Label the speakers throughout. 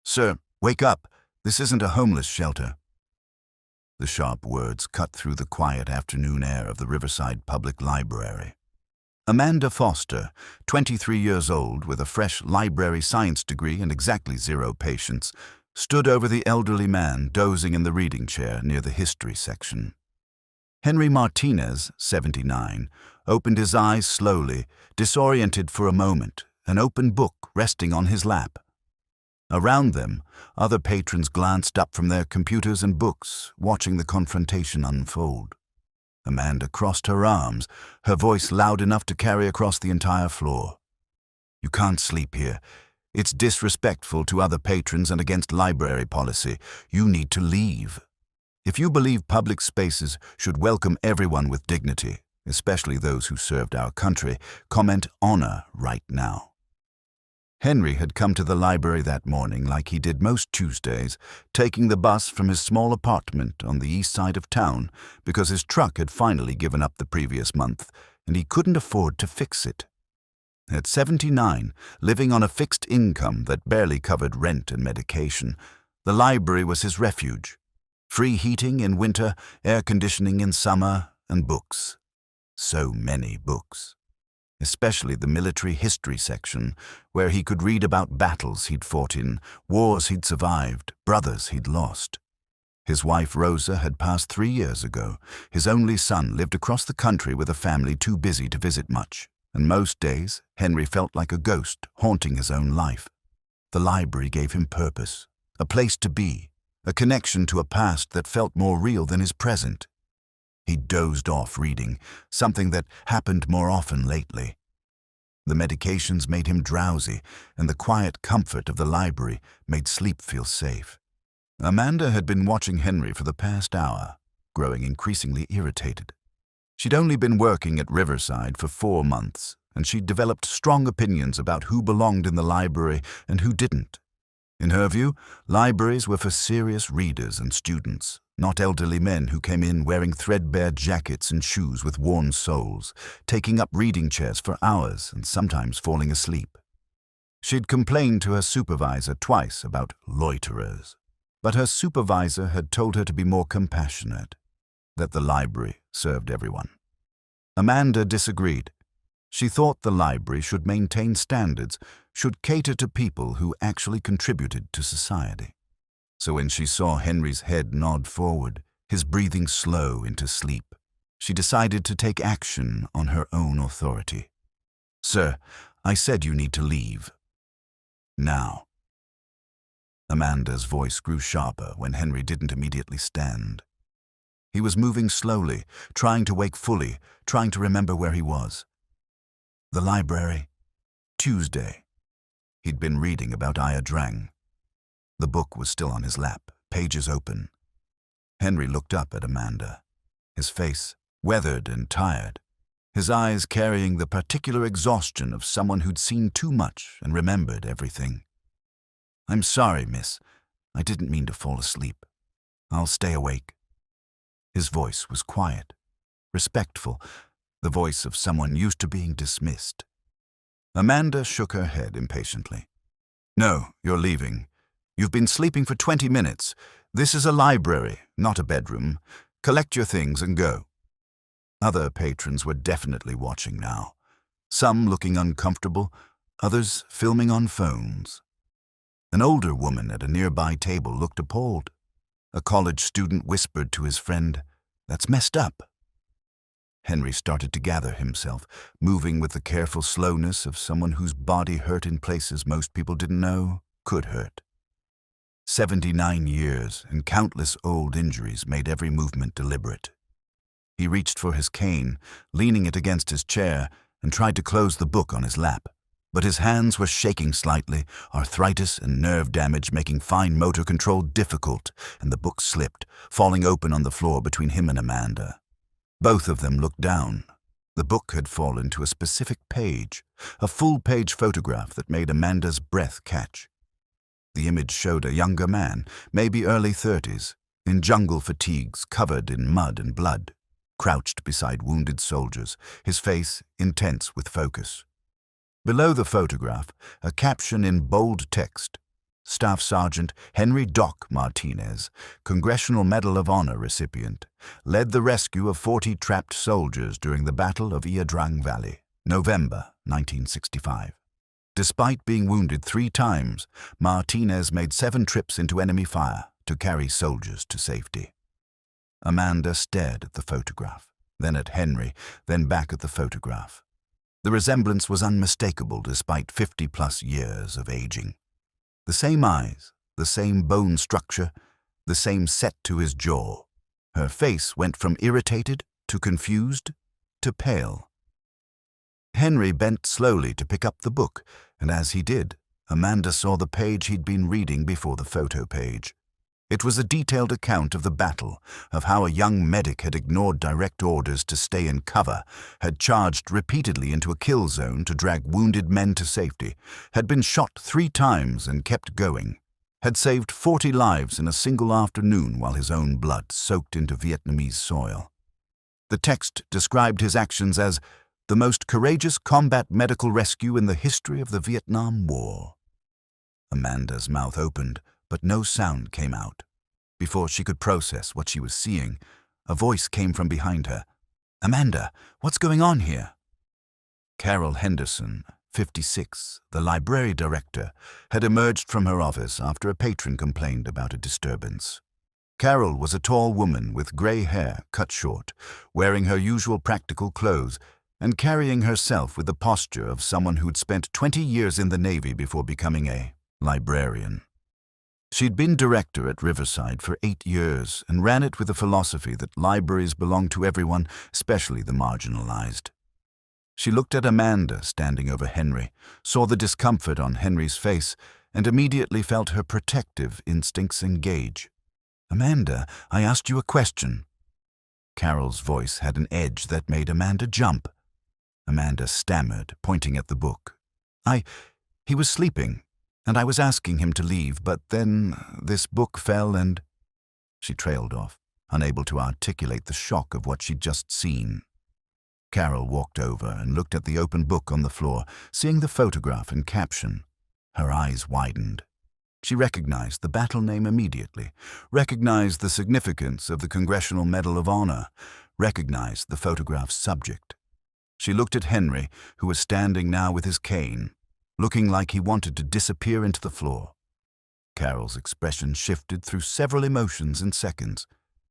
Speaker 1: Sir, wake up. This isn't a homeless shelter. The sharp words cut through the quiet afternoon air of the Riverside Public Library. Amanda Foster, 23 years old with a fresh library science degree and exactly 0 patience, stood over the elderly man dozing in the reading chair near the history section. Henry Martinez, 79, opened his eyes slowly, disoriented for a moment, an open book resting on his lap. Around them, other patrons glanced up from their computers and books, watching the confrontation unfold. Amanda crossed her arms, her voice loud enough to carry across the entire floor. "You can't sleep here. It's disrespectful to other patrons and against library policy. You need to leave. If you believe public spaces should welcome everyone with dignity, especially those who served our country, comment honor right now." Henry had come to the library that morning like he did most Tuesdays, taking the bus from his small apartment on the east side of town because his truck had finally given up the previous month and he couldn't afford to fix it. At 79, living on a fixed income that barely covered rent and medication, the library was his refuge. Free heating in winter, air conditioning in summer, and books. So many books. Especially the military history section, where he could read about battles he'd fought in, wars he'd survived, brothers he'd lost. His wife Rosa had passed 3 years ago. His only son lived across the country with a family too busy to visit much, and most days Henry felt like a ghost haunting his own life. The library gave him purpose, a place to be, a connection to a past that felt more real than his present. He dozed off reading, something that happened more often lately. The medications made him drowsy, and the quiet comfort of the library made sleep feel safe. Amanda had been watching Henry for the past hour, growing increasingly irritated. She'd only been working at Riverside for 4 months, and she'd developed strong opinions about who belonged in the library and who didn't. In her view, libraries were for serious readers and students, not elderly men who came in wearing threadbare jackets and shoes with worn soles, taking up reading chairs for hours and sometimes falling asleep. She'd complained to her supervisor twice about loiterers, but her supervisor had told her to be more compassionate, that the library served everyone. Amanda disagreed. She thought the library should maintain standards, should cater to people who actually contributed to society. So when she saw Henry's head nod forward, his breathing slow into sleep, she decided to take action on her own authority. "Sir, I said you need to leave. Now." Amanda's voice grew sharper when Henry didn't immediately stand. He was moving slowly, trying to wake fully, trying to remember where he was. The library. Tuesday. He'd been reading about Ia Drang. The book was still on his lap, pages open. Henry looked up at Amanda, his face weathered and tired, his eyes carrying the particular exhaustion of someone who'd seen too much and remembered everything. "I'm sorry, miss. I didn't mean to fall asleep. I'll stay awake." His voice was quiet, respectful, the voice of someone used to being dismissed. Amanda shook her head impatiently. "No, you're leaving. You've been sleeping for 20 minutes. This is a library, not a bedroom. Collect your things and go." Other patrons were definitely watching now, some looking uncomfortable, others filming on phones. An older woman at a nearby table looked appalled. A college student whispered to his friend, "That's messed up." Henry started to gather himself, moving with the careful slowness of someone whose body hurt in places most people didn't know could hurt. 79 years and countless old injuries made every movement deliberate. He reached for his cane, leaning it against his chair, and tried to close the book on his lap. But his hands were shaking slightly, arthritis and nerve damage making fine motor control difficult, and the book slipped, falling open on the floor between him and Amanda. Both of them looked down. The book had fallen to a specific page, a full-page photograph that made Amanda's breath catch. The image showed a younger man, maybe early 30s, in jungle fatigues covered in mud and blood, crouched beside wounded soldiers, his face intense with focus. Below the photograph, a caption in bold text, Staff Sergeant Henry "Doc" Martinez, Congressional Medal of Honor recipient, led the rescue of 40 trapped soldiers during the Battle of Ia Drang Valley, November 1965. Despite being wounded 3 times, Martinez made 7 trips into enemy fire to carry soldiers to safety. Amanda stared at the photograph, then at Henry, then back at the photograph. The resemblance was unmistakable despite 50-plus years of aging. The same eyes, the same bone structure, the same set to his jaw. Her face went from irritated to confused to pale. Henry bent slowly to pick up the book, and as he did, Amanda saw the page he'd been reading before the photo page. It was a detailed account of the battle, of how a young medic had ignored direct orders to stay in cover, had charged repeatedly into a kill zone to drag wounded men to safety, had been shot 3 times and kept going, had saved 40 lives in a single afternoon while his own blood soaked into Vietnamese soil. The text described his actions as the most courageous combat medical rescue in the history of the Vietnam War. Amanda's mouth opened, but no sound came out. Before she could process what she was seeing, a voice came from behind her. "Amanda, what's going on here?" Carol Henderson, 56, the library director, had emerged from her office after a patron complained about a disturbance. Carol was a tall woman with gray hair cut short, wearing her usual practical clothes, and carrying herself with the posture of someone who'd spent 20 years in the Navy before becoming a librarian. She'd been director at Riverside for 8 years and ran it with a philosophy that libraries belong to everyone, especially the marginalized. She looked at Amanda standing over Henry, saw the discomfort on Henry's face, and immediately felt her protective instincts engage. "Amanda, I asked you a question." Carol's voice had an edge that made Amanda jump. Amanda stammered, pointing at the book. He was sleeping, and I was asking him to leave, but then this book fell and—" She trailed off, unable to articulate the shock of what she'd just seen. Carol walked over and looked at the open book on the floor, seeing the photograph and caption. Her eyes widened. She recognized the battle name immediately, recognized the significance of the Congressional Medal of Honor, recognized the photograph's subject. She looked at Henry, who was standing now with his cane, looking like he wanted to disappear into the floor. Carol's expression shifted through several emotions in seconds.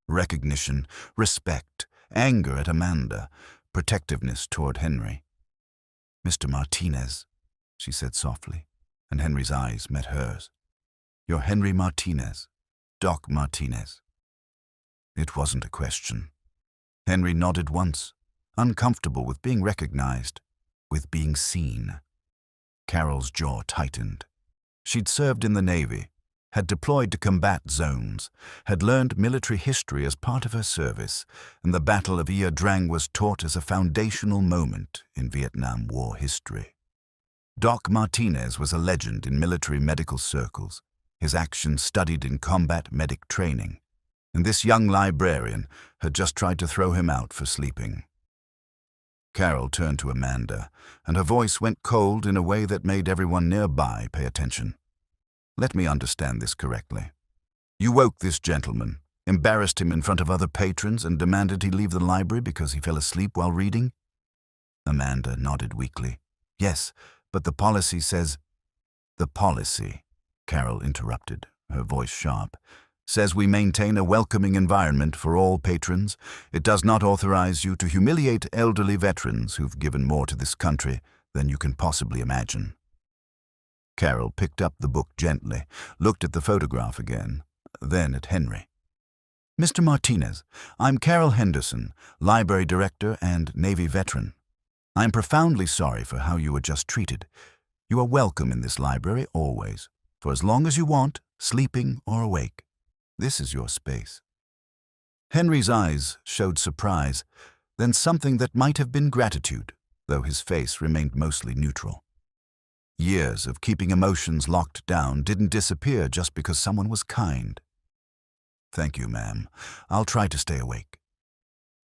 Speaker 1: Recognition, respect, anger at Amanda, protectiveness toward Henry. "Mr. Martinez," she said softly, and Henry's eyes met hers. "You're Henry Martinez, Doc Martinez." It wasn't a question. Henry nodded once, uncomfortable with being recognized, with being seen. Carol's jaw tightened. She'd served in the Navy, had deployed to combat zones, had learned military history as part of her service, and the Battle of Ia Drang was taught as a foundational moment in Vietnam War history. Doc Martinez was a legend in military medical circles, his actions studied in combat medic training, and this young librarian had just tried to throw him out for sleeping. Carol turned to Amanda, and her voice went cold in a way that made everyone nearby pay attention. "Let me understand this correctly. You woke this gentleman, embarrassed him in front of other patrons, and demanded he leave the library because he fell asleep while reading?" Amanda nodded weakly. "Yes, but the policy says—" "The policy," Carol interrupted, her voice sharp, "says we maintain a welcoming environment for all patrons. It does not authorize you to humiliate elderly veterans who've given more to this country than you can possibly imagine." Carol picked up the book gently, looked at the photograph again, then at Henry. "Mr. Martinez, I'm Carol Henderson, library director and Navy veteran. I am profoundly sorry for how you were just treated. You are welcome in this library always, for as long as you want, sleeping or awake. This is your space." Henry's eyes showed surprise, then something that might have been gratitude, though his face remained mostly neutral. Years of keeping emotions locked down didn't disappear just because someone was kind. "Thank you, ma'am. I'll try to stay awake."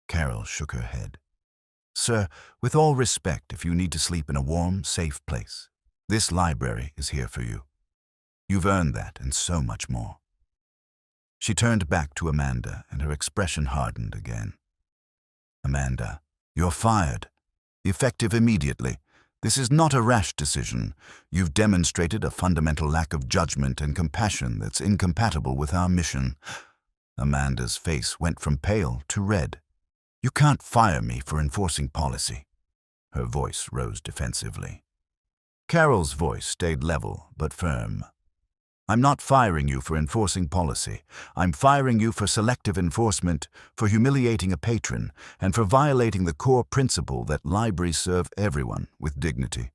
Speaker 1: Carol shook her head. "Sir, with all respect, if you need to sleep in a warm, safe place, this library is here for you." You've earned that and so much more." She turned back to Amanda, and her expression hardened again. "Amanda, you're fired. Effective immediately. This is not a rash decision. You've demonstrated a fundamental lack of judgment and compassion that's incompatible with our mission." Amanda's face went from pale to red. "You can't fire me for enforcing policy." Her voice rose defensively. Carol's voice stayed level but firm. "I'm not firing you for enforcing policy. I'm firing you for selective enforcement, for humiliating a patron, and for violating the core principle that libraries serve everyone with dignity.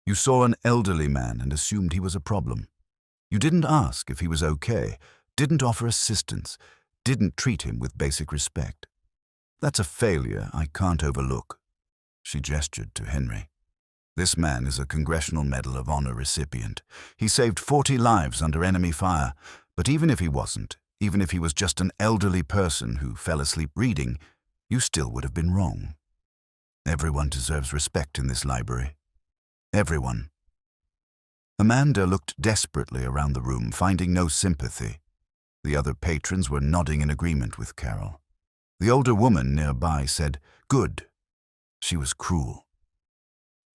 Speaker 1: You saw an elderly man and assumed he was a problem. You didn't ask if he was okay, didn't offer assistance, didn't treat him with basic respect. That's a failure I can't overlook." She gestured to Henry. "This man is a Congressional Medal of Honor recipient. He saved 40 lives under enemy fire, but even if he wasn't, even if he was just an elderly person who fell asleep reading, you still would have been wrong. Everyone deserves respect in this library. Everyone." Amanda looked desperately around the room, finding no sympathy. The other patrons were nodding in agreement with Carol. The older woman nearby said, "Good." She was cruel.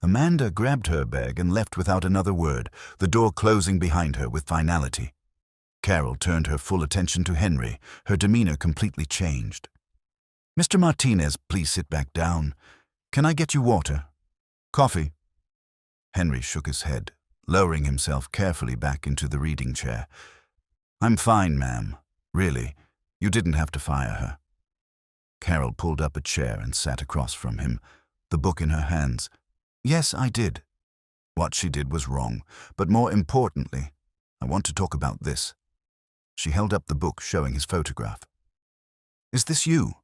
Speaker 1: Amanda grabbed her bag and left without another word, the door closing behind her with finality. Carol turned her full attention to Henry, her demeanor completely changed. "Mr. Martinez, please sit back down. Can I get you water? Coffee?" Henry shook his head, lowering himself carefully back into the reading chair. "I'm fine, ma'am. Really, you didn't have to fire her." Carol pulled up a chair and sat across from him, the book in her hands. "Yes, I did. What she did was wrong, but more importantly, I want to talk about this." She held up the book showing his photograph. "Is this you?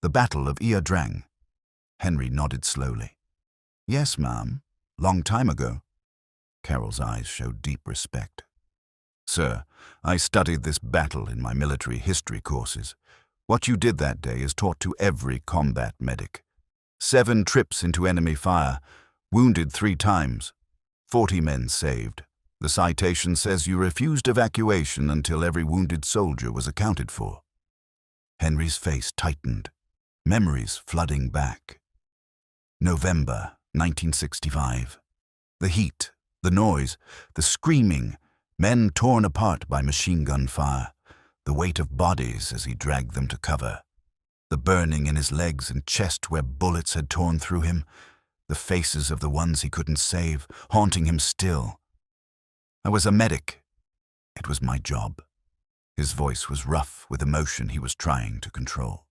Speaker 1: The Battle of Ia Drang?" Henry nodded slowly. "Yes, ma'am. Long time ago." Carol's eyes showed deep respect. "Sir, I studied this battle in my military history courses. What you did that day is taught to every combat medic. 7 trips into enemy fire, wounded 3 times, 40 men saved. The citation says you refused evacuation until every wounded soldier was accounted for." Henry's face tightened, memories flooding back. November 1965. The heat, the noise, the screaming, men torn apart by machine gun fire, the weight of bodies as he dragged them to cover, the burning in his legs and chest where bullets had torn through him, the faces of the ones he couldn't save, haunting him still. "I was a medic. It was my job." His voice was rough with emotion he was trying to control.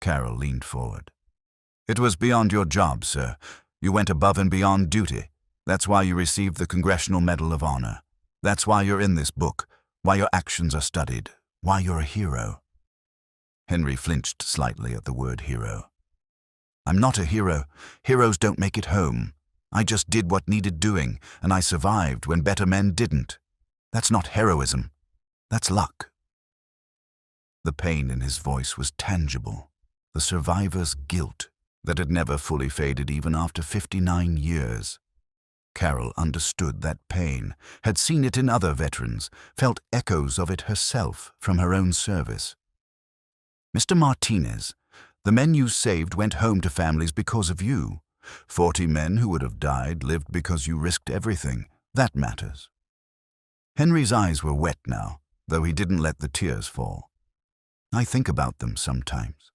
Speaker 1: Carol leaned forward. "It was beyond your job, sir. You went above and beyond duty. That's why you received the Congressional Medal of Honor. That's why you're in this book, why your actions are studied, why you're a hero." Henry flinched slightly at the word hero. "I'm not a hero. Heroes don't make it home. I just did what needed doing, and I survived when better men didn't. That's not heroism. That's luck." The pain in his voice was tangible, the survivor's guilt that had never fully faded even after 59 years. Carol understood that pain, had seen it in other veterans, felt echoes of it herself from her own service. "Mr. Martinez, the men you saved went home to families because of you. 40 men who would have died lived because you risked everything. That matters." Henry's eyes were wet now, though he didn't let the tears fall. "I think about them sometimes.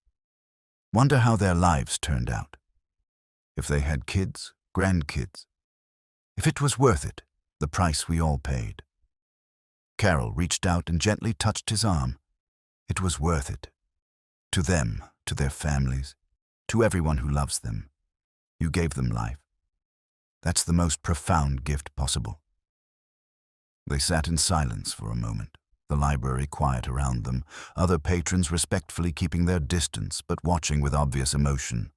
Speaker 1: Wonder how their lives turned out. If they had kids, grandkids. If it was worth it, the price we all paid." Carol reached out and gently touched his arm. "It was worth it. To them, to their families, to everyone who loves them. You gave them life. That's the most profound gift possible." They sat in silence for a moment, the library quiet around them, other patrons respectfully keeping their distance but watching with obvious emotion.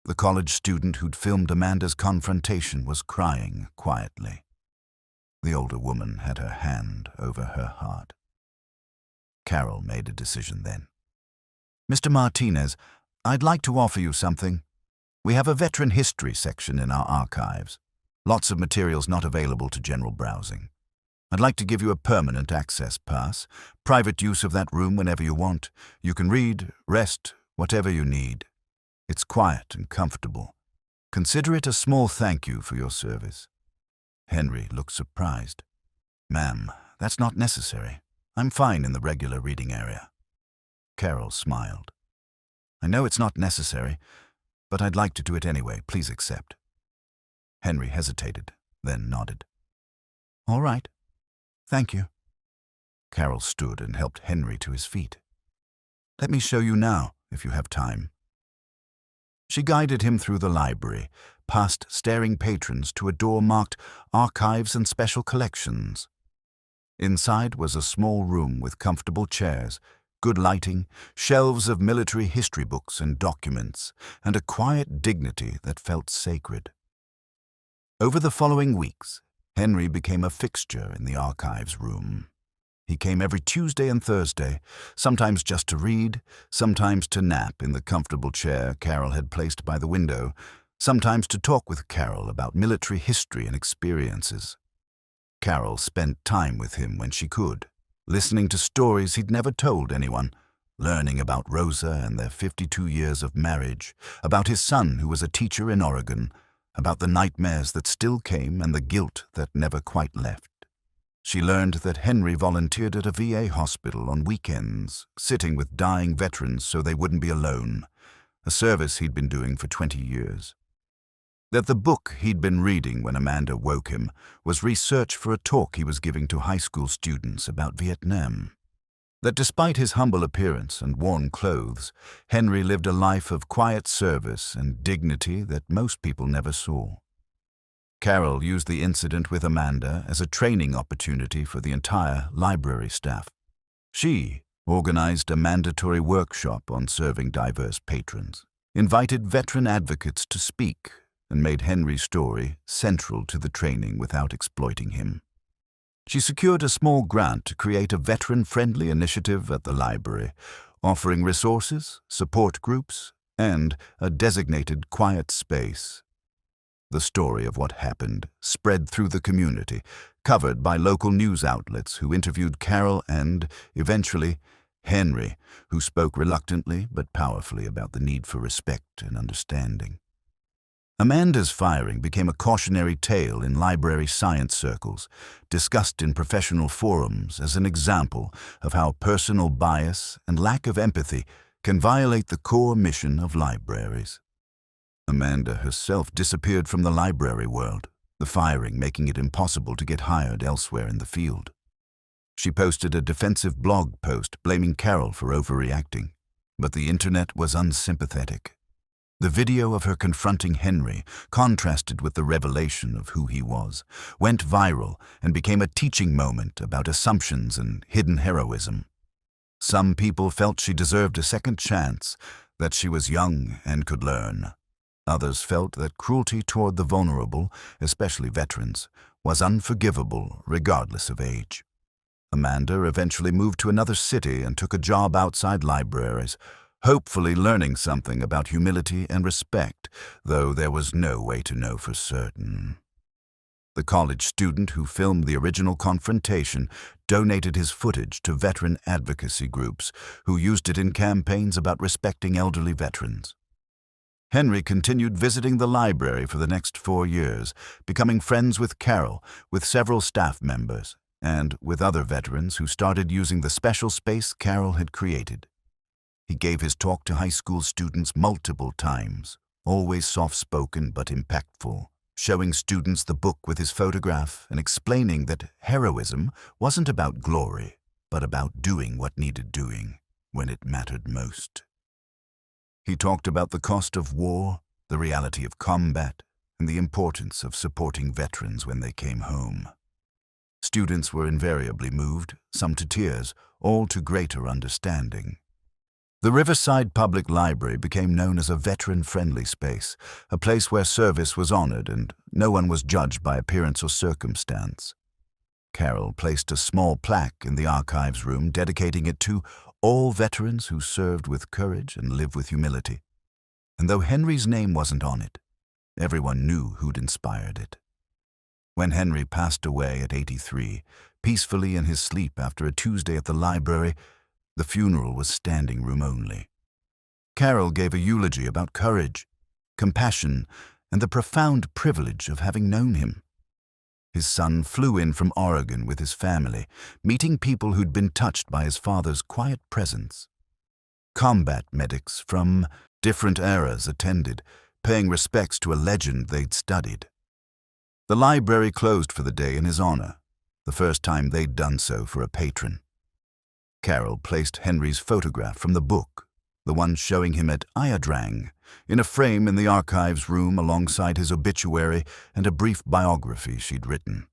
Speaker 1: The college student who'd filmed Amanda's confrontation was crying quietly. The older woman had her hand over her heart. Carol made a decision then. "Mr. Martinez, I'd like to offer you something. We have a veteran history section in our archives. Lots of materials not available to general browsing. I'd like to give you a permanent access pass, private use of that room whenever you want. You can read, rest, whatever you need. It's quiet and comfortable. Consider it a small thank you for your service." Henry looked surprised. "Ma'am, that's not necessary. I'm fine in the regular reading area." Carol smiled. "I know it's not necessary, but I'd like to do it anyway. Please accept." Henry hesitated, then nodded. "All right. Thank you." Carol stood and helped Henry to his feet. "Let me show you now, if you have time." She guided him through the library, past staring patrons to a door marked Archives and Special Collections. Inside was a small room with comfortable chairs, good lighting, shelves of military history books and documents, and a quiet dignity that felt sacred. Over the following weeks, Henry became a fixture in the archives room. He came every Tuesday and Thursday, sometimes just to read, sometimes to nap in the comfortable chair Carol had placed by the window, sometimes to talk with Carol about military history and experiences. Carol spent time with him when she could, listening to stories he'd never told anyone, learning about Rosa and their 52 years of marriage, about his son who was a teacher in Oregon, about the nightmares that still came and the guilt that never quite left. She learned that Henry volunteered at a VA hospital on weekends, sitting with dying veterans so they wouldn't be alone, a service he'd been doing for 20 years. That the book he'd been reading when Amanda woke him was research for a talk he was giving to high school students about Vietnam. That despite his humble appearance and worn clothes, Henry lived a life of quiet service and dignity that most people never saw. Carol used the incident with Amanda as a training opportunity for the entire library staff. She organized a mandatory workshop on serving diverse patrons, invited veteran advocates to speak, and made Henry's story central to the training without exploiting him. She secured a small grant to create a veteran-friendly initiative at the library, offering resources, support groups, and a designated quiet space. The story of what happened spread through the community, covered by local news outlets who interviewed Carol and, eventually, Henry, who spoke reluctantly but powerfully about the need for respect and understanding. Amanda's firing became a cautionary tale in library science circles, discussed in professional forums as an example of how personal bias and lack of empathy can violate the core mission of libraries. Amanda herself disappeared from the library world, the firing making it impossible to get hired elsewhere in the field. She posted a defensive blog post blaming Carol for overreacting, but the internet was unsympathetic. The video of her confronting Henry, contrasted with the revelation of who he was, went viral and became a teaching moment about assumptions and hidden heroism. Some people felt she deserved a second chance, that she was young and could learn. Others felt that cruelty toward the vulnerable, especially veterans, was unforgivable regardless of age. Amanda eventually moved to another city and took a job outside libraries, hopefully learning something about humility and respect, though there was no way to know for certain. The college student who filmed the original confrontation donated his footage to veteran advocacy groups who used it in campaigns about respecting elderly veterans. Henry continued visiting the library for the next 4 years, becoming friends with Carol, with several staff members, and with other veterans who started using the special space Carol had created. He gave his talk to high school students multiple times, always soft-spoken but impactful, showing students the book with his photograph and explaining that heroism wasn't about glory, but about doing what needed doing when it mattered most. He talked about the cost of war, the reality of combat, and the importance of supporting veterans when they came home. Students were invariably moved, some to tears, all to greater understanding. The Riverside Public Library became known as a veteran-friendly space, a place where service was honored and no one was judged by appearance or circumstance. Carol placed a small plaque in the archives room dedicating it to all veterans who served with courage and lived with humility. And though Henry's name wasn't on it, everyone knew who'd inspired it. When Henry passed away at 83, peacefully in his sleep after a Tuesday at the library. The funeral was standing room only. Carol gave a eulogy about courage, compassion, and the profound privilege of having known him. His son flew in from Oregon with his family, meeting people who'd been touched by his father's quiet presence. Combat medics from different eras attended, paying respects to a legend they'd studied. The library closed for the day in his honor, the first time they'd done so for a patron. Carol placed Henry's photograph from the book, the one showing him at Ia Drang, in a frame in the archives room alongside his obituary and a brief biography she'd written.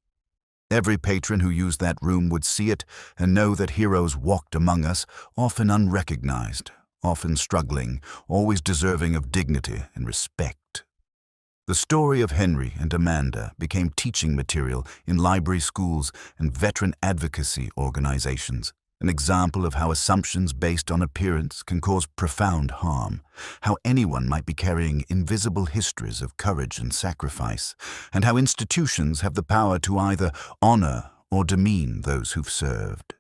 Speaker 1: Every patron who used that room would see it and know that heroes walked among us, often unrecognized, often struggling, always deserving of dignity and respect. The story of Henry and Amanda became teaching material in library schools and veteran advocacy organizations, an example of how assumptions based on appearance can cause profound harm, how anyone might be carrying invisible histories of courage and sacrifice, and how institutions have the power to either honor or demean those who've served.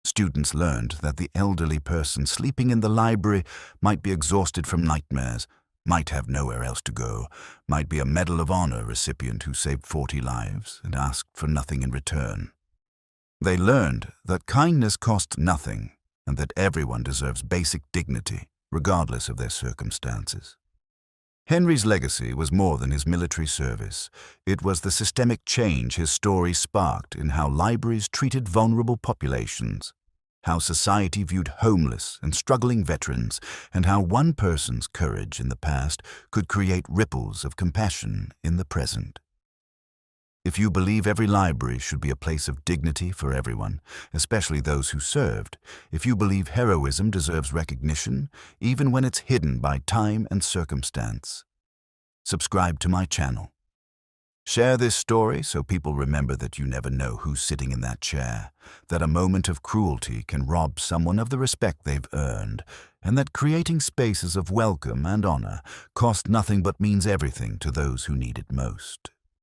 Speaker 1: Students learned that the elderly person sleeping in the library might be exhausted from nightmares, might have nowhere else to go, might be a Medal of Honor recipient who saved 40 lives and asked for nothing in return. They learned that kindness costs nothing and that everyone deserves basic dignity, regardless of their circumstances. Henry's legacy was more than his military service. It was the systemic change his story sparked in how libraries treated vulnerable populations, how society viewed homeless and struggling veterans, and how one person's courage in the past could create ripples of compassion in the present. If you believe every library should be a place of dignity for everyone, especially those who served, if you believe heroism deserves recognition, even when it's hidden by time and circumstance, subscribe to my channel. Share this story so people remember that you never know who's sitting in that chair, that a moment of cruelty can rob someone of the respect they've earned, and that creating spaces of welcome and honor cost nothing but means everything to those who need it most.